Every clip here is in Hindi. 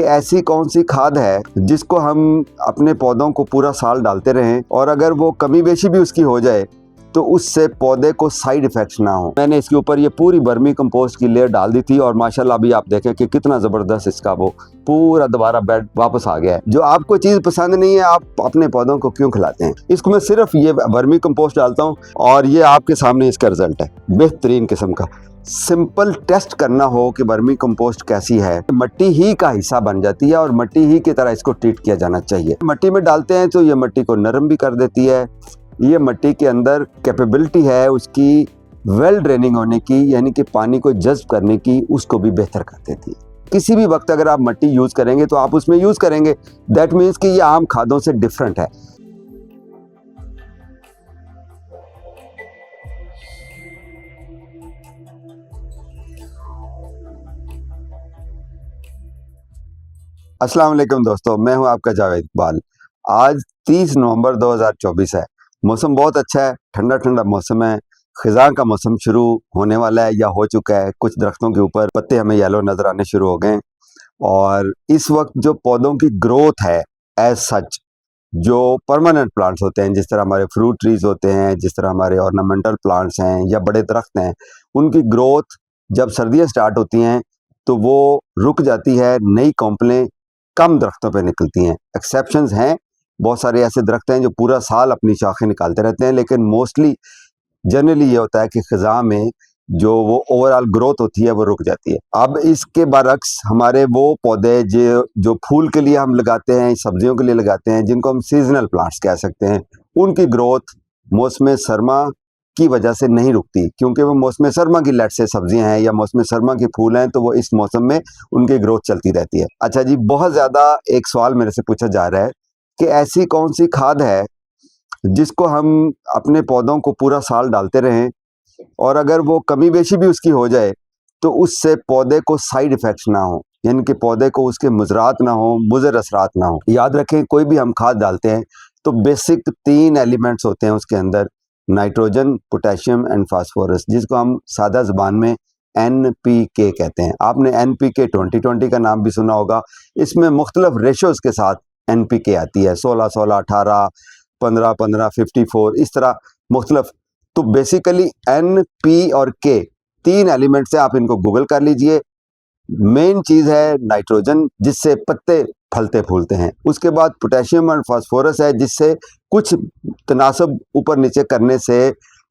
कि ऐसी कौन सी खाद है जिसको हम अपने पौधों को पूरा साल डालते रहें और अगर वो कमी बेशी भी उसकी हो जाए तो उससे पौधे को साइड इफेक्ट्स ना हो। मैंने इसके ऊपर ये पूरी वर्मी कंपोस्ट की लेयर डाल दी थी और माशाल्लाह अभी आप देखें कि कितना ज़बरदस्त इसका वो पूरा दोबारा बेड वापस आ गया है। जो आपको चीज़ पसंद नहीं है आप अपने पौधों को क्यों खिलाते हैं। इसको मैं सिर्फ ये वर्मी कंपोस्ट डालता हूँ और ये आपके सामने इसका रिजल्ट है, बेहतरीन किस्म का। सिंपल टेस्ट करना हो कि वर्मी कंपोस्ट कैसी है, मिट्टी ही का हिस्सा बन जाती है और मिट्टी ही की तरह इसको ट्रीट किया जाना चाहिए। मिट्टी में डालते हैं तो ये मिट्टी को नरम भी कर देती है। ये मिट्टी के अंदर कैपेबिलिटी है उसकी वेल ड्रेनिंग होने की, यानी कि पानी को जज्ब करने की, उसको भी बेहतर कर देती है। किसी भी वक्त अगर आप मिट्टी यूज करेंगे तो आप उसमें यूज करेंगे, दैट मीन्स कि ये आम खादों से डिफरेंट है। अस्सलाम वालेकुम दोस्तों, मैं हूं आपका जावेद इकबाल। आज 30 नवंबर 2024 है। मौसम बहुत अच्छा है, ठंडा ठंडा मौसम है। खिज़ां का मौसम शुरू होने वाला है या हो चुका है। कुछ दरख्तों के ऊपर पत्ते हमें येलो नज़र आने शुरू हो गए और इस वक्त जो पौधों की ग्रोथ है एज सच, जो परमानेंट प्लांट्स होते हैं, जिस तरह हमारे फ्रूट ट्रीज होते हैं, जिस तरह हमारे ऑर्नामेंटल प्लांट्स हैं या बड़े दरख्त हैं, उनकी ग्रोथ जब सर्दियाँ स्टार्ट होती हैं तो वो रुक जाती है। नई कॉम्पलें कम दरख्तों पे निकलती हैं। एक्सेप्शंस हैं, बहुत सारे ऐसे दरख्त हैं जो पूरा साल अपनी शाखें निकालते रहते हैं, लेकिन मोस्टली जनरली ये होता है कि खिज़ां में जो वो ओवरऑल ग्रोथ होती है वो रुक जाती है। अब इसके बरक्स हमारे वो पौधे जो फूल के लिए हम लगाते हैं, सब्जियों के लिए लगाते हैं, जिनको हम सीजनल प्लांट्स कह सकते हैं, उनकी ग्रोथ मौसम सरमा की वजह से नहीं रुकती, क्योंकि वो मौसम सरमा की लट से सब्जियां हैं या मौसम सरमा के फूल हैं, तो वो इस मौसम में उनकी ग्रोथ चलती रहती है। अच्छा जी, बहुत ज़्यादा एक सवाल मेरे से पूछा जा रहा है कि ऐसी कौन सी खाद है जिसको हम अपने पौधों को पूरा साल डालते रहें और अगर वो कमी बेशी भी उसकी हो जाए तो उससे पौधे को साइड इफेक्ट्स ना हो, यानी कि पौधे को उसके मुज़रात ना हो, मुज़र असरात ना हो। याद रखें, कोई भी हम खाद डालते हैं तो बेसिक 3 एलिमेंट्स होते हैं उसके अंदर, नाइट्रोजन, पोटेशियम एंड फास्फोरस, जिसको हम सादा ज़बान में NPK कहते हैं। आपने NPK 2020 का नाम भी सुना होगा। इसमें मुख्तलिफ रेशोज़ के साथ NPK आती है, 16-16, 18, 15-15, 54, इस तरह मुख्तलिफ। तो बेसिकली NP और K 3 एलिमेंट्स हैं, आप इनको गूगल कर लीजिए। मेन चीज़ है नाइट्रोजन, जिससे पत्ते फलते फूलते हैं। उसके बाद पोटेशियम और फास्फोरस है, जिससे कुछ तनासब ऊपर नीचे करने से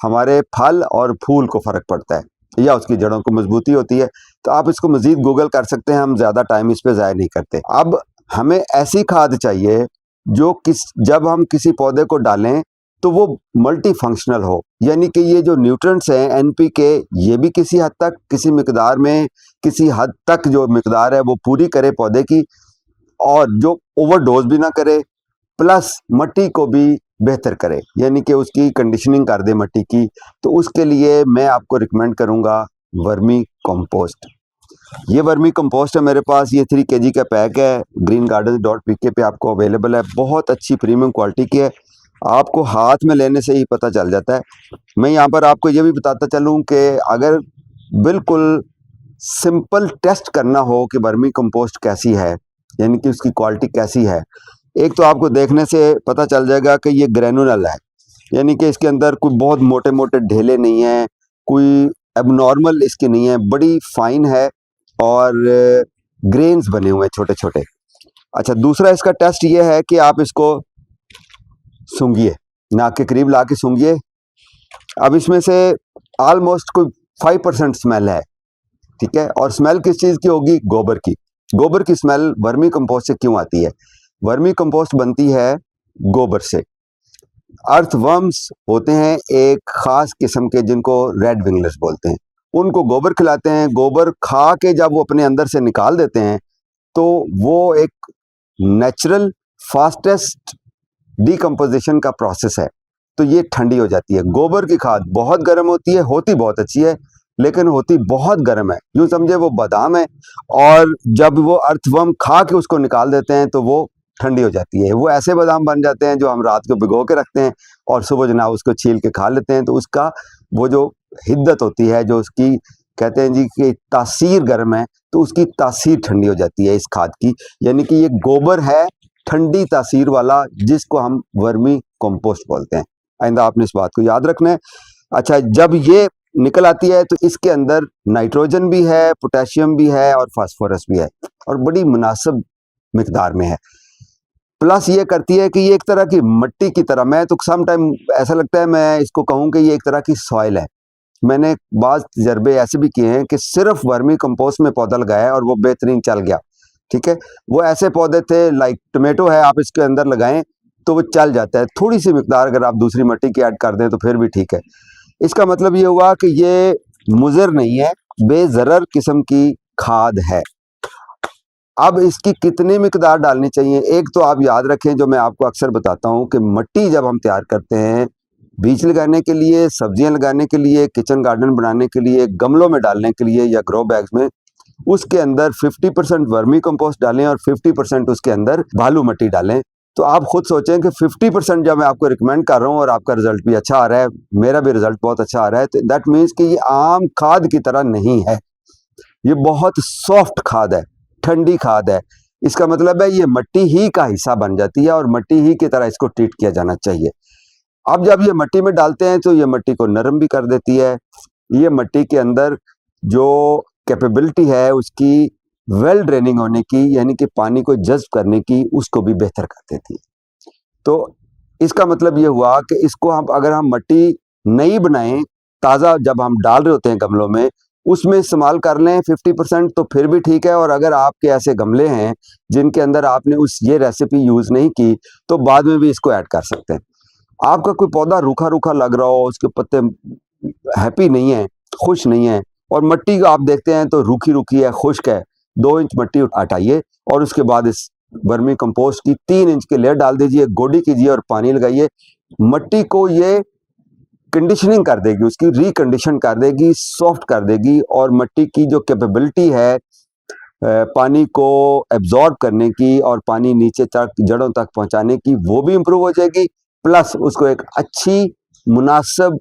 हमारे फल और फूल को फ़र्क पड़ता है या उसकी जड़ों को मजबूती होती है। तो आप इसको मज़ीद गूगल कर सकते हैं, हम ज़्यादा टाइम इस पर ज़ाया नहीं करते। अब हमें ऐसी खाद चाहिए जो जब हम किसी पौधे को डालें तो वो मल्टी फंक्शनल हो, यानी कि ये जो न्यूट्रिएंट्स हैं NPK, ये भी किसी हद तक, किसी मिकदार में, किसी हद तक जो मिकदार है वो पूरी करे पौधे की, और जो ओवरडोज भी ना करे, प्लस मिट्टी को भी बेहतर करे, यानी कि उसकी कंडीशनिंग कर दे मिट्टी की। तो उसके लिए मैं आपको रिकमेंड करूँगा वर्मी कंपोस्ट। ये वर्मी कंपोस्ट है मेरे पास, ये 3 kg का पैक है, greengardens.pk पे आपको अवेलेबल है। बहुत अच्छी प्रीमियम क्वालिटी की है, आपको हाथ में लेने से ही पता चल जाता है। मैं यहाँ पर आपको ये भी बताता चलूँ कि अगर बिल्कुल सिंपल टेस्ट करना हो कि वर्मी कंपोस्ट कैसी है, यानी कि उसकी क्वालिटी कैसी है, एक तो आपको देखने से पता चल जाएगा कि ये ग्रेनुलर है, यानी कि इसके अंदर कोई बहुत मोटे मोटे ढेले नहीं हैं, कोई एबनॉर्मल इसकी नहीं है, बड़ी फाइन है और ग्रेन्स बने हुए हैं छोटे छोटे। अच्छा, दूसरा इसका टेस्ट ये है कि आप इसको सूंघिए, नाक के करीब ला के सूंघिए। अब इसमें से ऑलमोस्ट कोई 5% स्मेल है, ठीक है। और स्मेल किस चीज़ की होगी? गोबर की। गोबर की स्मेल वर्मी कंपोस्ट से क्यों आती है? वर्मी कंपोस्ट बनती है गोबर से। अर्थवर्म्स होते हैं एक ख़ास किस्म के, जिनको रेड विंगलर्स बोलते हैं, उनको गोबर खिलाते हैं। गोबर खा के जब वो अपने अंदर से निकाल देते हैं तो वो एक नेचुरल फास्टेस्ट डिकम्पोजिशन का प्रोसेस है, तो ये ठंडी हो जाती है। गोबर की खाद बहुत गर्म होती है, होती बहुत अच्छी है, लेकिन होती बहुत गर्म है। यूँ समझे वो बादाम है, और जब वो अर्थवर्म खा के उसको निकाल देते हैं तो वो ठंडी हो जाती है। वो ऐसे बादाम बन जाते हैं जो हम रात को भिगो के रखते हैं और सुबह जनाब उसको छील के खा लेते हैं। तो उसका वो जो हिद्दत होती है, जो उसकी कहते हैं जी कि तासीर गर्म है तो उसकी तासीर ठंडी हो जाती है इस खाद की, यानी कि ये गोबर है ठंडी तासीर वाला, जिसको हम वर्मी कंपोस्ट बोलते हैं। आइंदा आपने इस बात को याद रखना है। अच्छा, जब ये निकल आती है तो इसके अंदर नाइट्रोजन भी है, पोटेशियम भी है और फास्फोरस भी है, और बड़ी मुनासिब मिकदार में है। प्लस ये करती है कि ये एक तरह की मिट्टी की तरह, मैं तो सम टाइम ऐसा लगता है मैं इसको कहूँ कि ये एक तरह की सॉइल है। मैंने बाज़ तजर्बे ऐसे भी किए हैं कि सिर्फ वर्मी कंपोस्ट में पौधा लगाया है और वो बेहतरीन चल गया, ठीक है। वो ऐसे पौधे थे, लाइक टोमेटो है, आप इसके अंदर लगाएं तो वो चल जाता है। थोड़ी सी मिकदार अगर आप दूसरी मिट्टी की ऐड कर दें तो फिर भी ठीक है। इसका मतलब ये हुआ कि ये मुज़र नहीं है, बेज़रर किस्म की खाद है। अब इसकी कितनी मिकदार डालनी चाहिए, एक तो आप याद रखें, जो मैं आपको अक्सर बताता हूँ कि मिट्टी जब हम तैयार करते हैं बीज लगाने के लिए, सब्जियां लगाने के लिए, किचन गार्डन बनाने के लिए, गमलों में डालने के लिए या ग्रो बैग्स में, उसके अंदर 50% वर्मी कंपोस्ट डालें और 50% उसके अंदर बालू मिट्टी डालें। तो आप खुद सोचें कि 50% जब मैं आपको रिकमेंड कर रहा हूँ और आपका रिजल्ट भी अच्छा आ रहा है, मेरा भी रिजल्ट बहुत अच्छा आ रहा है, तो दैट मीन्स कि ये आम खाद की तरह नहीं है, ये बहुत सॉफ्ट खाद है, ठंडी खाद है। इसका मतलब है ये मिट्टी ही का हिस्सा बन जाती है और मिट्टी ही की तरह इसको ट्रीट किया जाना चाहिए। अब जब ये मिट्टी में डालते हैं तो ये मिट्टी को नरम भी कर देती है, ये मिट्टी के अंदर जो कैपेबिलिटी है उसकी वेल ड्रेनिंग होने की, यानी कि पानी को जज्ब करने की, उसको भी बेहतर कर देती है। तो इसका मतलब ये हुआ कि इसको हम अगर हम मिट्टी नई बनाएं, ताज़ा जब हम डाल रहे होते हैं गमलों में, उसमें इस्तेमाल कर लें 50% तो फिर भी ठीक है। और अगर आपके ऐसे गमले हैं जिनके अंदर आपने ये रेसिपी यूज़ नहीं की, तो बाद में भी इसको ऐड कर सकते हैं। आपका कोई पौधा रूखा रूखा लग रहा हो, उसके पत्ते हैप्पी नहीं है, खुश नहीं है, और मिट्टी आप देखते हैं तो रूखी रूखी है, खुश्क है, 2 इंच मिट्टी हटाइए और उसके बाद इस वर्मी कंपोस्ट की 3 इंच की लेयर डाल दीजिए, गोडी कीजिए और पानी लगाइए। मिट्टी को ये कंडीशनिंग कर देगी, उसकी रिकंडीशन कर देगी, सॉफ्ट कर देगी, और मिट्टी की जो कैपेबिलिटी है पानी को एब्जॉर्ब करने की और पानी नीचे तक जड़ों तक पहुंचाने की, वो भी इम्प्रूव हो जाएगी। प्लस उसको एक अच्छी मुनासिब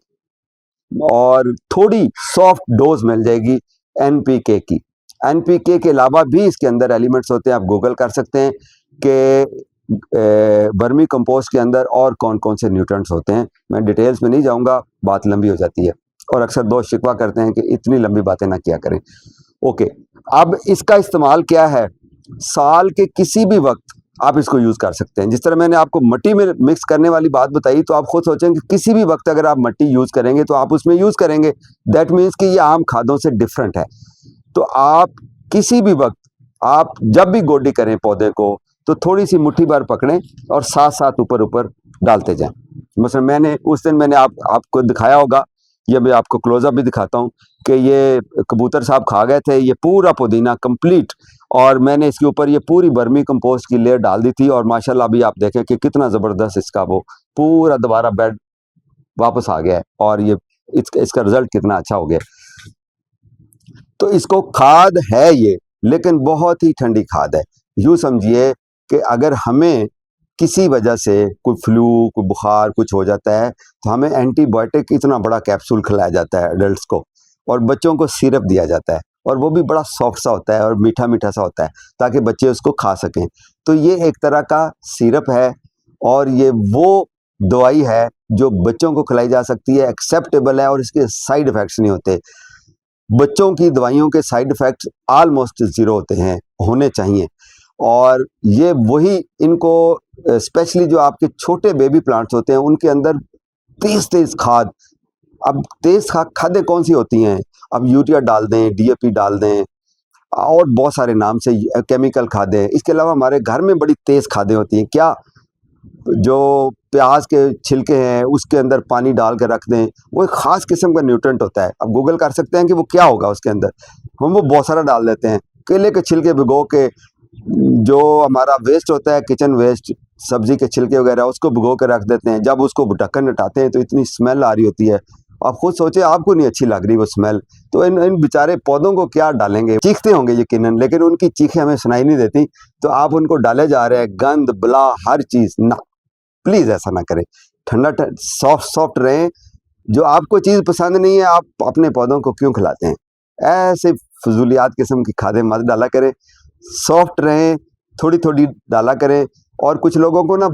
और थोड़ी सॉफ्ट डोज मिल जाएगी एनपीके की। एनपीके के अलावा भी इसके अंदर एलिमेंट्स होते हैं, आप गूगल कर सकते हैं कि वर्मी कंपोस्ट के अंदर और कौन कौन से न्यूट्रिएंट्स होते हैं। मैं डिटेल्स में नहीं जाऊंगा, बात लंबी हो जाती है और अक्सर दोस्त शिकवा करते हैं कि इतनी लंबी बातें ना किया करें। ओके, अब इसका इस्तेमाल क्या है, साल के किसी भी वक्त आप इसको यूज़ कर सकते हैं। जिस तरह मैंने आपको मिट्टी में मिक्स करने वाली बात बताई, तो आप खुद सोचें कि किसी भी वक्त अगर आप मिट्टी यूज़ करेंगे तो आप उसमें यूज़ करेंगे, दैट मीन्स कि ये आम खादों से डिफरेंट है। तो आप किसी भी वक्त, आप जब भी गोडी करें पौधे को, तो थोड़ी सी मुट्ठी भर पकड़ें और साथ साथ ऊपर ऊपर डालते जाएं। मसलन मैंने उस दिन मैंने आपको दिखाया होगा, या मैं आपको क्लोजअप भी दिखाता हूँ कि ये कबूतर साहब खा गए थे ये पूरा पुदीना कंप्लीट, और मैंने इसके ऊपर ये पूरी वर्मी कंपोस्ट की लेयर डाल दी थी, और माशाल्लाह अभी आप देखें कि कितना ज़बरदस्त इसका वो पूरा दोबारा बेड वापस आ गया है, और ये इसका रिजल्ट कितना अच्छा हो गया। तो इसको खाद है ये, लेकिन बहुत ही ठंडी खाद है। यूँ समझिए कि अगर हमें किसी वजह से कोई फ्लू, कोई बुखार कुछ हो जाता है, तो हमें एंटीबायोटिक इतना बड़ा कैप्सूल खिलाया जाता है एडल्ट्स को, और बच्चों को सिरप दिया जाता है, और वो भी बड़ा सॉफ्ट सा होता है और मीठा मीठा सा होता है, ताकि बच्चे उसको खा सकें। तो ये एक तरह का सिरप है, और ये वो दवाई है जो बच्चों को खिलाई जा सकती है, एक्सेप्टेबल है, और इसके साइड इफ़ेक्ट्स नहीं होते। बच्चों की दवाइयों के साइड इफ़ेक्ट्स ऑलमोस्ट ज़ीरो होते हैं, होने चाहिए। और ये वही इनको स्पेशली जो आपके छोटे बेबी प्लांट्स होते हैं, उनके अंदर तेज़ खाद, अब तेज़ खादें कौन सी होती हैं, अब यूरिया डाल दें, डीएपी डाल दें, और बहुत सारे नाम से केमिकल खादें। इसके अलावा हमारे घर में बड़ी तेज़ खादें होती हैं, क्या जो प्याज के छिलके हैं उसके अंदर पानी डाल के रख दें, वो एक ख़ास किस्म का न्यूट्रेंट होता है। अब गूगल कर सकते हैं कि वो क्या होगा उसके अंदर, हम वो बहुत सारा डाल देते हैं। केले के छिलके भिगो के, जो हमारा वेस्ट होता है किचन वेस्ट, सब्जी के छिलके वगैरह, उसको भिगो के रख देते हैं। जब उसको ढक्कन हटाते हैं तो इतनी स्मेल आ रही होती है, आप खुद सोचे, आपको नहीं अच्छी लग रही वो स्मेल, तो इन बेचारे पौधों को क्या डालेंगे, चीखते होंगे यकीनन, लेकिन उनकी चीखें हमें सुनाई नहीं देती। तो आप उनको डाले जा रहे हैं गंद बला हर चीज़ ना, प्लीज़ ऐसा ना करें। ठंडा सॉफ्ट रहें। जो आपको चीज़ पसंद नहीं है, आप अपने पौधों को क्यों खिलाते हैं? ऐसे फजूलियात किस्म की खादें मत डाला करें, सॉफ्ट रहें, थोड़ी थोड़ी डाला करें। और कुछ लोगों को ना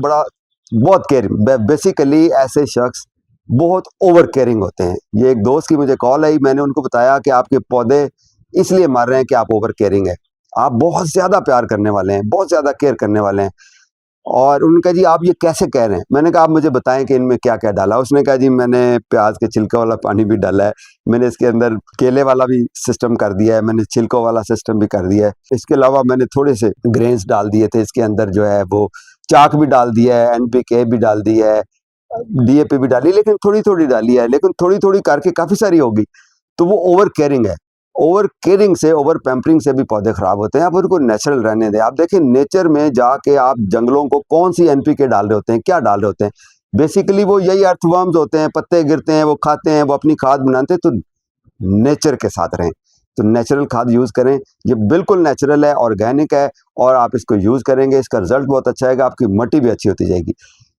बहुत केयरिंग, बेसिकली ऐसे शख्स बहुत ओवर केयरिंग होते हैं। ये एक दोस्त की मुझे कॉल आई, मैंने उनको बताया कि आपके पौधे इसलिए मर रहे हैं कि आप ओवर केयरिंग है, आप बहुत ज़्यादा प्यार करने वाले हैं, बहुत ज़्यादा केयर करने वाले हैं। और उन्होंने कहा जी आप ये कैसे कह रहे हैं? मैंने कहा आप मुझे बताएं कि इनमें क्या क्या डाला। उसने कहा जी मैंने प्याज के छिलके वाला पानी भी डाला है, मैंने इसके अंदर केले वाला भी सिस्टम कर दिया है, मैंने छिलकों वाला सिस्टम भी कर दिया है, इसके अलावा मैंने थोड़े से ग्रेन्स डाल दिए थे इसके अंदर, जो है वो चाक भी डाल दिया है, NPK भी डाल दिया है, DAP भी डाली, लेकिन थोड़ी थोड़ी डाली है, लेकिन थोड़ी थोड़ी करके काफ़ी सारी होगी। तो वो ओवर केयरिंग है। ओवर केयरिंग से, ओवर पैम्परिंग से भी पौधे खराब होते हैं। आप उनको नेचुरल रहने दें। आप देखें नेचर में जाके आप जंगलों को कौन सी NPK डाल रहे होते हैं, क्या डाल रहे होते हैं? बेसिकली वो यही अर्थवर्म्स होते हैं, पत्ते गिरते हैं, वो खाते हैं, वो अपनी खाद बनाते हैं। तो नेचर के साथ रहें, तो नेचुरल खाद यूज़ करें। ये बिल्कुल नेचुरल है, ऑर्गेनिक है, और आप इसको यूज़ करेंगे, इसका रिजल्ट बहुत अच्छा आएगा, आपकी मिट्टी भी अच्छी होती जाएगी।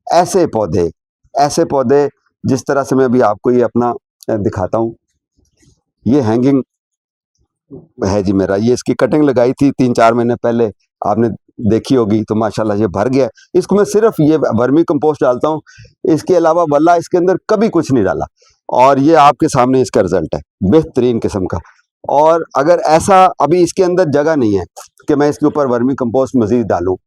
ऐसे पौधे, ऐसे पौधे जिस तरह से मैं अभी आपको ये अपना दिखाता हूँ, ये हैंगिंग है जी मेरा, ये इसकी कटिंग लगाई थी 3-4 महीने पहले, आपने देखी होगी, तो माशाल्लाह ये भर गया। इसको मैं सिर्फ ये वर्मी कंपोस्ट डालता हूँ, इसके अलावा वल्ला इसके अंदर कभी कुछ नहीं डाला, और ये आपके सामने इसका रिजल्ट है बेहतरीन किस्म का। और अगर ऐसा अभी इसके अंदर जगह नहीं है कि मैं इसके ऊपर वर्मी कंपोस्ट मजीद डालूँ,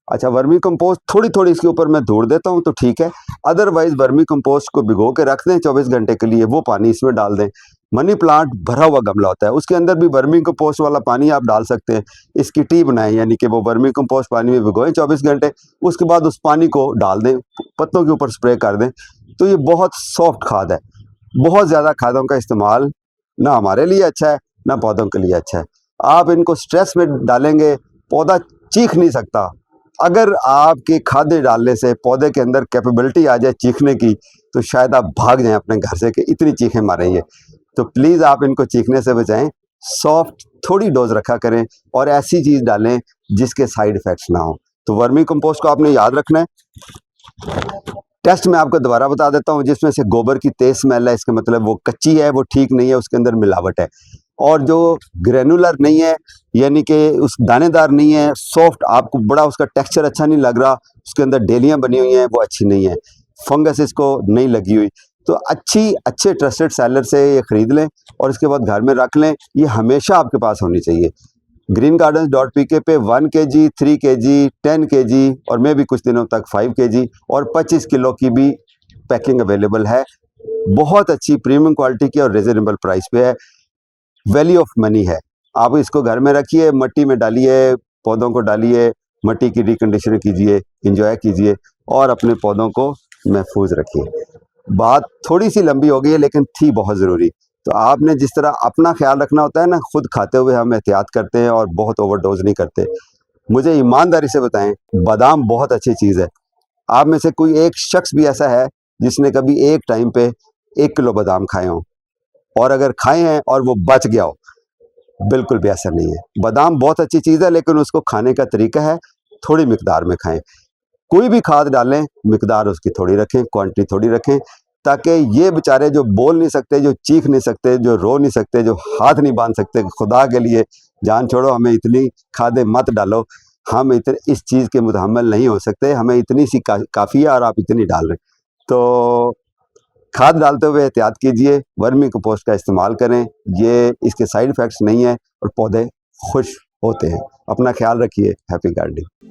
अच्छा वर्मी कंपोस्ट थोड़ी थोड़ी इसके ऊपर मैं धूड़ देता हूँ तो ठीक है, अदरवाइज वर्मी कंपोस्ट को भिगो के रख दें 24 घंटे के लिए, वो पानी इसमें डाल दें। मनी प्लांट भरा हुआ गमला होता है, उसके अंदर भी वर्मी कंपोस्ट वाला पानी आप डाल सकते हैं। इसकी टी बनाएं, यानी कि वो वर्मी कंपोस्ट पानी में भिगोएं 24 घंटे, उसके बाद उस पानी को डाल दें, पत्तों के ऊपर स्प्रे कर दें। तो ये बहुत सॉफ्ट खाद है। बहुत ज़्यादा खादों का इस्तेमाल ना हमारे लिए अच्छा है, ना पौधों के लिए अच्छा है। आप इनको स्ट्रेस में डालेंगे, पौधा चीख नहीं सकता। अगर आपके खाद्य डालने से पौधे के अंदर कैपेबिलिटी आ जाए चीखने की, तो शायद आप भाग जाएं अपने घर से कि इतनी चीखें मारेंगे। तो प्लीज़ आप इनको चीखने से बचाएं, सॉफ्ट थोड़ी डोज रखा करें, और ऐसी चीज़ डालें जिसके साइड इफ़ेक्ट्स ना हो। तो वर्मी कंपोस्ट को आपने याद रखना है। टेस्ट मैं आपको दोबारा बता देता हूँ, जिसमें से गोबर की तेज स्मेल है, इसका मतलब वो कच्ची है, वो ठीक नहीं है, उसके अंदर मिलावट है। और जो ग्रेनुलर नहीं है, यानी कि उस दानेदार नहीं है, सॉफ्ट, आपको बड़ा उसका टेक्सचर अच्छा नहीं लग रहा, उसके अंदर डेलियाँ बनी हुई हैं, वो अच्छी नहीं है, फंगस इसको नहीं लगी हुई, तो अच्छे ट्रस्टेड सेलर से ये ख़रीद लें और इसके बाद घर में रख लें। ये हमेशा आपके पास होनी चाहिए। greengardens.pk पे 1 kg, 3 kg, 10 kg और मैं भी कुछ दिनों तक 5 kg और 25 किलो की भी पैकिंग अवेलेबल है। बहुत अच्छी प्रीमियम क्वालिटी की और रिजनेबल प्राइस पे है, वैल्यू ऑफ मनी है। आप इसको घर में रखिए, मिट्टी में डालिए, पौधों को डालिए, मिट्टी की रिकंडीशनिंग कीजिए, इंजॉय कीजिए और अपने पौधों को महफूज रखिए। बात थोड़ी सी लंबी हो गई है, लेकिन थी बहुत ज़रूरी। तो आपने जिस तरह अपना ख्याल रखना होता है ना, खुद खाते हुए हम एहतियात करते हैं और बहुत ओवरडोज नहीं करते। मुझे ईमानदारी से बताएं, बादाम बहुत अच्छी चीज़ है। आप में से कोई एक शख्स भी ऐसा है जिसने कभी एक टाइम पे 1 किलो बादाम खाए हों? और अगर खाए हैं और वो बच गया हो? बिल्कुल भी ऐसा नहीं है। बादाम बहुत अच्छी चीज़ है, लेकिन उसको खाने का तरीका है, थोड़ी मिकदार में खाएं। कोई भी खाद डालें, मिकदार उसकी थोड़ी रखें, क्वांटिटी थोड़ी रखें, ताकि ये बेचारे जो बोल नहीं सकते, जो चीख नहीं सकते, जो रो नहीं सकते, जो हाथ नहीं बांध सकते, खुदा के लिए जान छोड़ो, हमें इतनी खादें मत डालो, हम इतने इस चीज़ के मुतहम्मिल नहीं हो सकते, हमें इतनी सी काफ़ी है और आप इतनी डाल रहे हैं। तो खाद डालते हुए एहतियात कीजिए, वर्मी कंपोस्ट का इस्तेमाल करें, ये इसके साइड इफ़ेक्ट्स नहीं है और पौधे खुश होते हैं। अपना ख्याल रखिए। Happy gardening.